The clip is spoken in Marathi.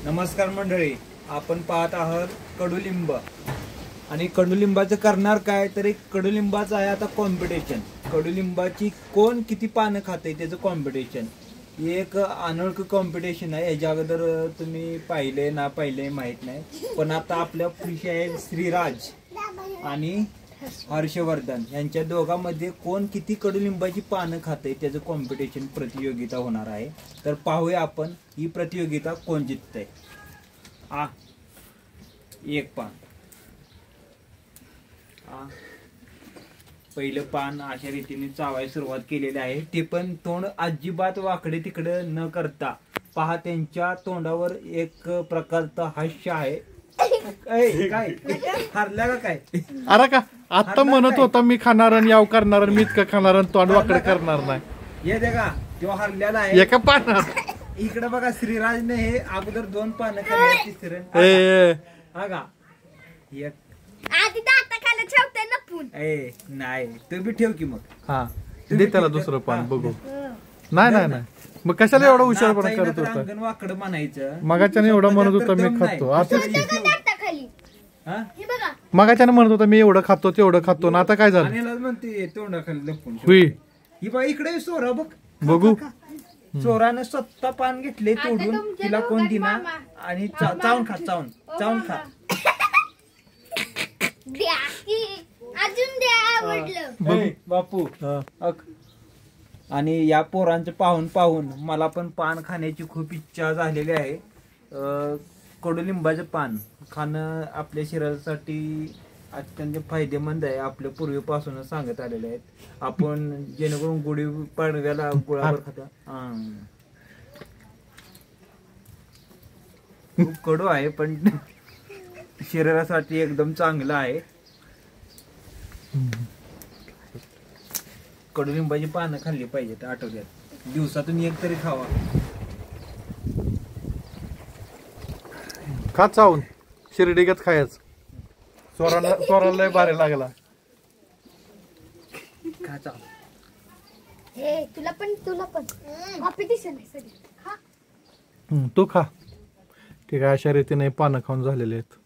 नमस्कार मंडळी, आपण पाहत आहात कडुलिंब. आणि कडुलिंबाचं करणार काय तर एक कडुलिंबाचं आहे आता कॉम्पिटिशन. कडुलिंबाची कोण किती पानं खाते त्याचं कॉम्पिटिशन. एक अनोळखी कॉम्पिटिशन आहे. याच्या अगोदर तुम्ही पाहिले ना पाहिले माहित नाही, पण आता आपल्या पुढे आहे श्रीराज आणि हर्षवर्धन यांच्या दोघांमध्ये कोण किती कडुलिंबाची पानं खाते त्याचं कॉम्पिटिशन प्रतियोगिता होणार आहे. तर पाहूया आपण ही प्रतियोगिता कोण जिंकतंय. एक पान, पहिलं पान अशा रीतीने चावायला सुरुवात केलेली आहे. ते पण तोंड अजिबात वाकडे तिकडे न करता पहा, त्यांच्या तोंडावर एक प्रकारचा हास्य आहे. काय हरल्या का काय? अरे का आता म्हणत होता मी खाणार आणि याव करणार आणि मी इतकं खाणार आणि तोंड वाकडे करणार नाही. हे देखा तो हरलेला आहे एका पानात. इकडे बघा, श्रीराजने हे अगोदर 2 पानं खाल्ली. तिसरं का एक आधी दाता खायला ठेवते ना पून. नाही तू बी ठेव की मग. हा दे त्याला दुसरं पान बघू. नाही नाही नाही, मग कशाला एवढा हुशारपणा करत होता? अंगण वाकड म्हणायचं. मगाच्याने एवढं म्हणत होता मी खातो. आता दाता खाली हे बघा, मगाच्याने म्हणत होता मी एवढं खातो तेवढं खातो ना आता काय झालं? आणि म्हणते तोंडाखाली लपून. हुई ही बा इकडे सोरा बघ बघू. चोरानं स्वतः पान घेतले तोडून, तिला कोण दिना आणि चावून खा, चावून खा. द्या की अजून द्या, आवडलं बापू. आणि या पोरांचं पाहून मला पण पान खाण्याची खूप इच्छा झालेली आहे. कडुलिंबाचं पान खाणं आपल्या शरीरासाठी अत्यंत फायदेमंद आहे. आपल्या पूर्वीपासूनच सांगत आलेले आहेत आपण, जेणेकरून गुढी पाडव्याला गुळावर खाता. खूप कडू आहे पण शरीरासाठी एकदम चांगलं आहे. कडुलिंबाची पानं खाल्ली पाहिजेत आठवड्यात, दिवसातून एक तरी खावा. खा चावून शिर्डीगत खायच. स्वराला लय भारी लागला. खा चावून. हे तुला पण कॉम्पिटिशन आहे सगळी. तू खा. ठीक आहे, अशा रीतीने पानं खाऊन झालेले आहेत.